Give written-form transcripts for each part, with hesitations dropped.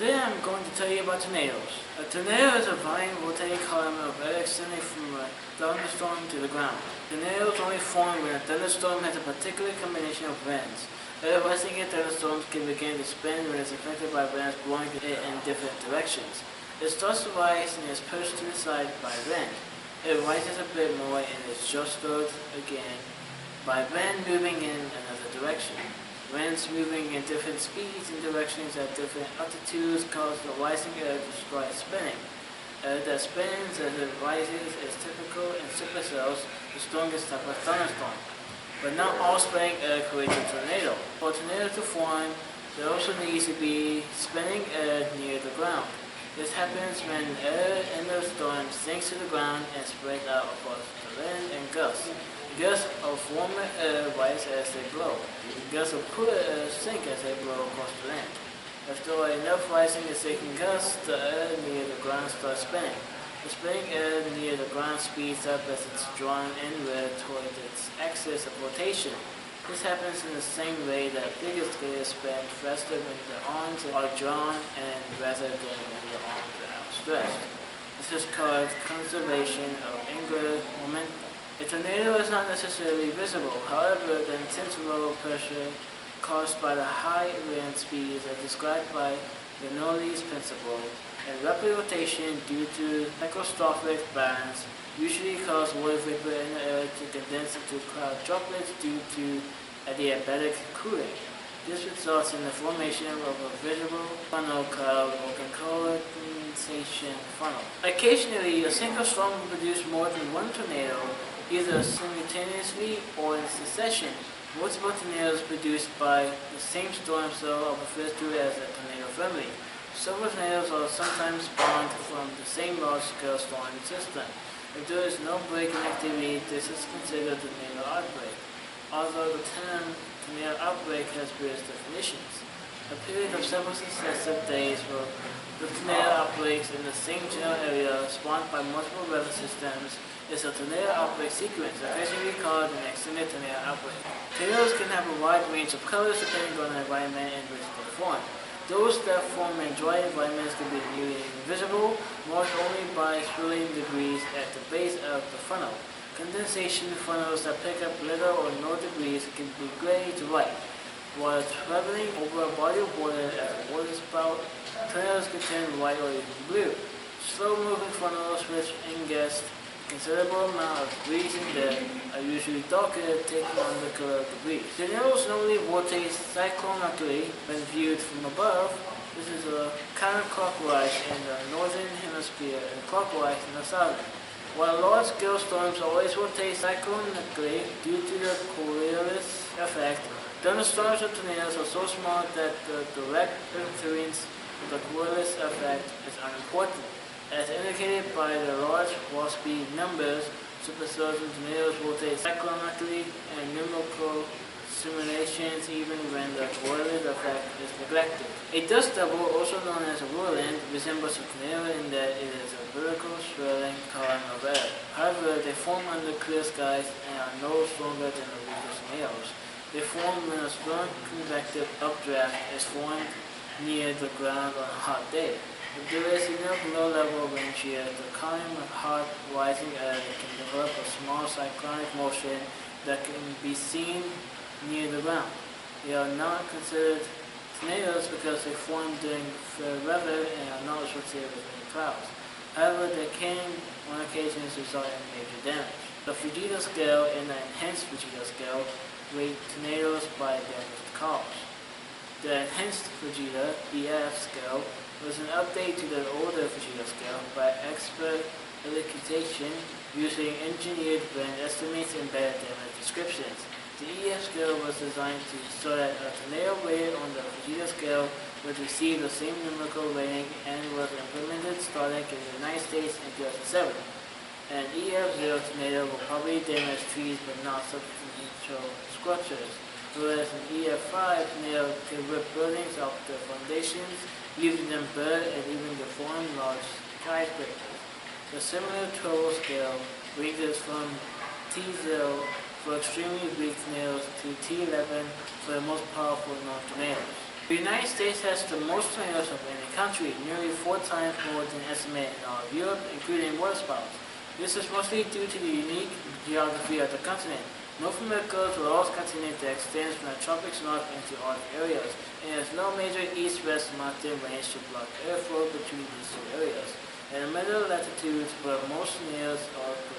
Today I'm going to tell you about tornadoes. A tornado is a violent rotating column of air extending from a thunderstorm to the ground. Tornadoes only form when a thunderstorm has a particular combination of winds. Air rising in thunderstorms can begin to spin when it's affected by winds blowing it in different directions. It starts to rise and is pushed to the side by wind. It rises a bit more and is jostled again by wind moving in another direction. Winds moving in different speeds and directions at different altitudes cause the rising air to start spinning. Air that spins as it rises is typical in supercells, the strongest type of thunderstorm. But not all spinning air creates a tornado. For a tornado to form, there also needs to be spinning air near the ground. This happens when air in the storm sinks to the ground and spreads out across the wind and gusts. Gusts of warmer air rise as they blow. Gusts of cooler air sink as they blow across the land. If there are enough rising and sinking gusts, the air near the ground starts spinning. The spinning air near the ground speeds up as it's drawn inward towards its axis of rotation. This happens in the same way that figure skaters spin faster when the arms are drawn and rather than when the arms are outstretched. This is called conservation of angular momentum. A tornado is not necessarily visible. However, the intense low pressure caused by the high wind speeds as described by Bernoulli's principle and rapid rotation due to microscopic bands usually cause water vapor in the air to condense into cloud droplets due to adiabatic cooling. This results in the formation of a visible funnel cloud or condensation funnel. Occasionally, a single storm will produce more than one tornado, either simultaneously or in succession. Multiple tornadoes produced by the same storm cell are referred to as a tornado family. Several tornadoes are sometimes spawned from the same large-scale storm system. If there is no break in activity, this is considered a tornado outbreak. Although the term tornado outbreak has various definitions. A period of several successive days where the tornado outbreaks in the same general area spawned by multiple weather systems is a tornado outbreak sequence, occasionally called an extended tornado outbreak. Tornadoes can have a wide range of colors depending on the environment in which they form. Those that form in dry environments can be nearly invisible, marked only by swirling debris at the base of the funnel. Condensation funnels that pick up little or no debris can be gray to white. While traveling over a body of water as a water spout, tornadoes can turn white or even blue. Slow-moving funnels which ingest a considerable amount of debris in there are usually darker, taking on the color of debris. Tornadoes normally rotate cyclonically when viewed from above. This is counterclockwise in the northern hemisphere and clockwise in the southern. While large-scale storms always rotate cyclonically due to the Coriolis effect, thunderstorms or tornadoes are so small that the direct interference with the Coriolis effect is unimportant. As indicated by the large wall-speed numbers, supercells and tornadoes rotate cyclonically and numerical simulations even when the Coriolis effect is neglected. A dust devil, also known as a whirlwind, resembles a tornado in that it is a vertical swirling column of air. However, they form under clear skies and are no stronger than the usual tornadoes. They form when a strong convective updraft is formed near the ground on a hot day. If there is enough low-level wind shear, the column of hot rising air can develop a small cyclonic motion that can be seen near the ground. They are not considered tornadoes because they form during fair weather and are not associated with any clouds. However, they can, on occasions, result in major damage. The Fujita scale and the enhanced Fujita scale rate tornadoes by damage caused. The enhanced Fujita (EF) scale was an update to the older Fujita scale by expert elucidation using engineered brand estimates and better damage descriptions. The EF scale was designed so that a tornado rated on the Fujita scale would receive the same numerical rating and was implemented starting in the United States in 2007. An EF0 tornado will probably damage trees but not substantial structures, whereas an EF5 tornado can rip buildings off their foundations, leaving them bare and even deform large skyscrapers. The similar total scale ranges from T0 for extremely weak tornadoes to T11 for the most powerful known tornadoes. The United States has the most tornadoes of any country, nearly 4 times more than estimated in all of Europe, including waterspouts. This is mostly due to the unique geography of the continent. North America is the lowest continent that extends from the tropics north into Arctic areas, and has no major east-west mountain range to block airflow between these two areas. In the middle latitudes, where most tornadoes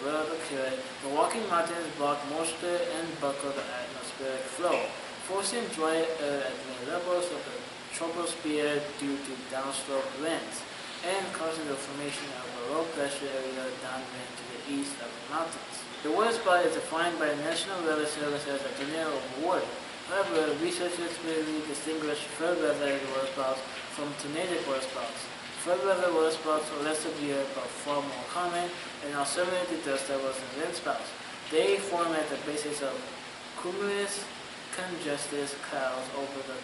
will occur, the Rocky Mountains block moisture and buckle the atmospheric flow, forcing dry air at mid levels of the troposphere due to downslope winds, and causing the formation of a low-pressure area downwind to the east of the mountains. The waterspot is defined by the National Weather Service as a tornado over water. However, researchers clearly distinguish flood weather waterspouts from tornadic waterspouts. Flood weather waterspouts are less severe but far more common and are similar to dust devils and windspouts. They form at the basis of cumulus congested clouds over the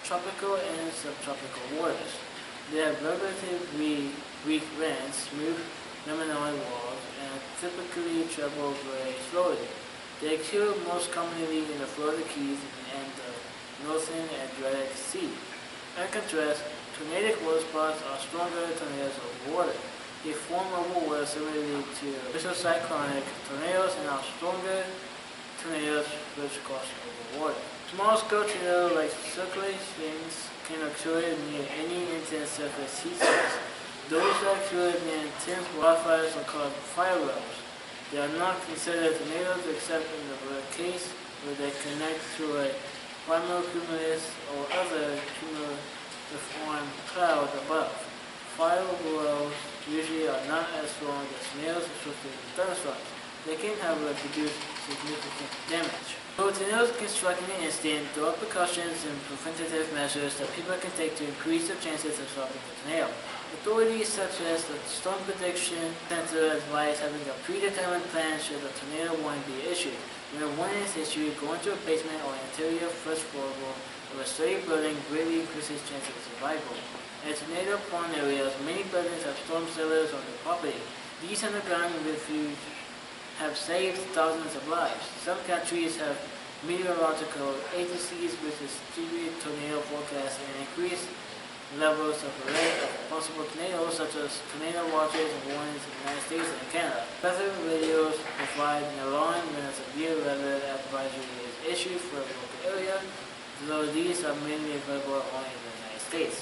tropical and subtropical waters. They have relatively weak winds, smooth laminoid walls, and typically travel very slowly. They occur most commonly in the Florida Keys and the Northern Adriatic Sea. In contrast, tornadic waterspouts are stronger tornadoes over water. They form over water similarly to isocyclonic tornadoes and are stronger tornadoes which cross over water. Small-scale tornadoes like circulations can occur near any intense surface heat source. Those that occur near intense wildfires are called fire wells. They are not considered tornadoes except in the rare case where they connect to a cumulus or other cumuliform cloud above. Fire wells usually are not as strong as tornadoes, especially in thunderstorms. They can, however, produce significant damage. Though tornadoes can strike in an instant, there are precautions and preventative measures that people can take to increase their chances of stopping a tornado. Authorities such as the Storm Prediction Center advise having a predetermined plan should a tornado warning be issued. When a warning is issued, go into a basement or interior first floor room of a sturdy building greatly increases chances of survival. In tornado-prone areas, many buildings have storm cellars on their property. These underground refuges have saved thousands of lives. Some countries have meteorological agencies which distribute tornado forecasts and increase levels of alert of possible tornadoes, such as tornado watches and warnings in the United States and Canada. Weather radios provide an alarm when a severe weather advisory is issued for a local area, though these are mainly available only in the United States.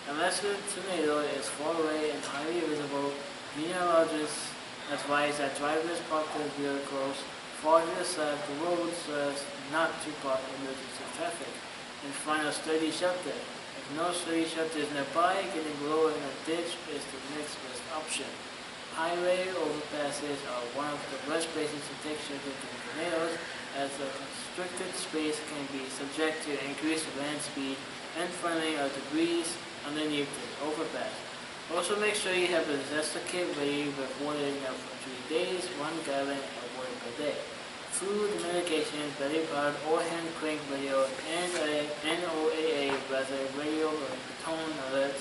Unless a tornado is far away and highly visible, meteorologists advise that drivers park their vehicles far to the side of the road so as not to block emergency traffic, and find a sturdy shelter. If no sturdy shelter is nearby, getting below in a ditch is the next best option. Highway overpasses are one of the best places to take shelter during tornadoes, as the constricted space can be subject to increased wind speed and falling of debris underneath the overpass. Also make sure you have a disaster kit ready with water enough for 3 days, 1 gallon of water per day. Food, medication, belly pod, or hand crank radio, and a NOAA weather radio or tone alert,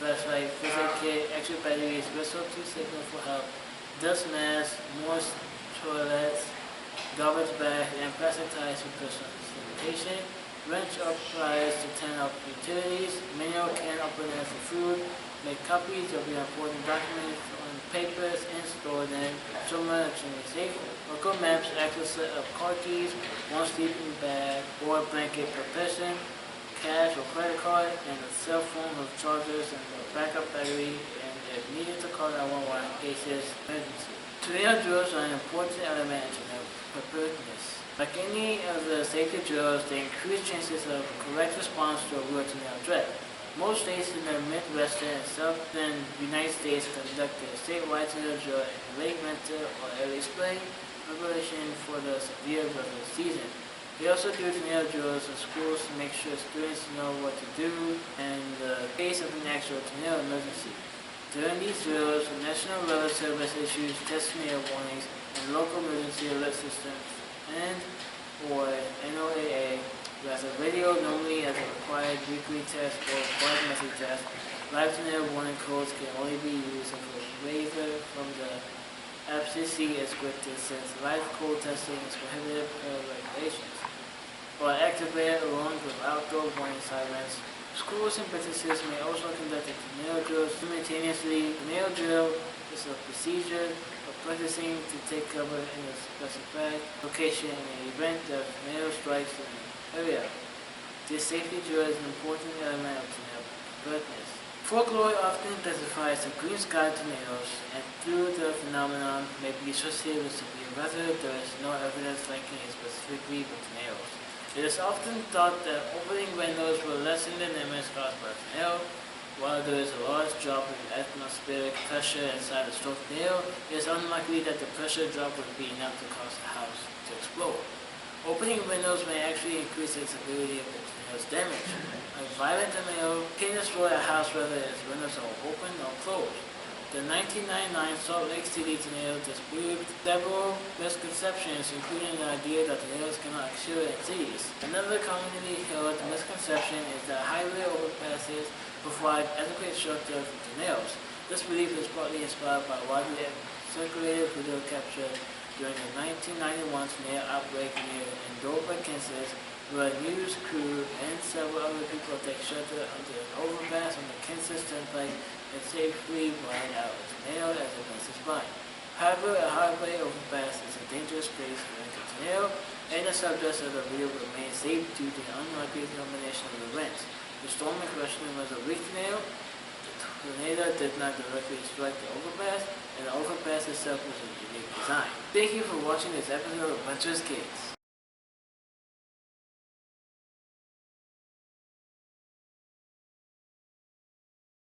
flashlight, physics kit, extra batteries, whistle to signal for help, dust mask, moist toilets, garbage bag, and plastic ties for personal sanitation, wrench or pliers to turn up utilities, manual can opener for food. Make copies of your important documents on papers and store them somewhere extremely safe. Local maps, extra set of car keys, 1 sleeping bag or blanket per person, cash or credit card, and a cell phone with chargers and a backup battery, and if needed to call 911 in cases of emergency. Tornado drills are an important element in tornado preparedness. Like any of the safety drills, they increase chances of correct response to a real tornado threat. Most states in the Midwestern and Southern United States conduct a statewide tornado drill in late winter or early spring, preparation for the severe weather season. They also do tornado drills in schools to make sure students know what to do in the case of an actual tornado emergency. During these drills, the National Weather Service issues test tornado warnings and local emergency alert systems and/or NOAA as a radio normally as a required weekly test or bi-monthly test. Live tornado warning codes can only be used if a waiver from the FCC is granted, since live code testing is prohibited per regulations, or activated along with outdoor warning sirens Schools and businesses may also conduct a tornado drill simultaneously. Tornado drill is a procedure of practicing to take cover in a specified location in the event that a tornado strikes an area. This safety drill is an important element of tornado preparedness. Folklore often classifies the green sky tornadoes, and though the phenomenon may be associated with severe weather, there is no evidence linking it specifically with tornadoes. It is often thought that opening windows will lessen the damage caused by a tornado. While there is a large drop in atmospheric pressure inside a strong tornado, it is unlikely that the pressure drop would be enough to cause the house to explode. Opening windows may actually increase the severity of the tornado's damage. A violent tornado can destroy a house whether its windows are open or closed. The 1999 Salt Lake City tornado disproved several misconceptions, including the idea that tornadoes cannot occur in cities. Another commonly held misconception is that highway overpasses provide adequate shelter from tornadoes. This belief is partly inspired by widely circulated video captured during the 1991 tornado outbreak near Andover, Kansas, where a news crew and several other people take shelter under an overpass on the Kansas Turnpike and safely ride out a tornado as it passes by. However, a highway overpass is a dangerous place during a tornado, and the subjects of the video remain safe due to the unlikely combination of events. The storm in question was a weak tornado. The tornado did not directly strike the overpass, and the overpass itself was a unique design. Thank you for watching this episode of Adventurous Kids.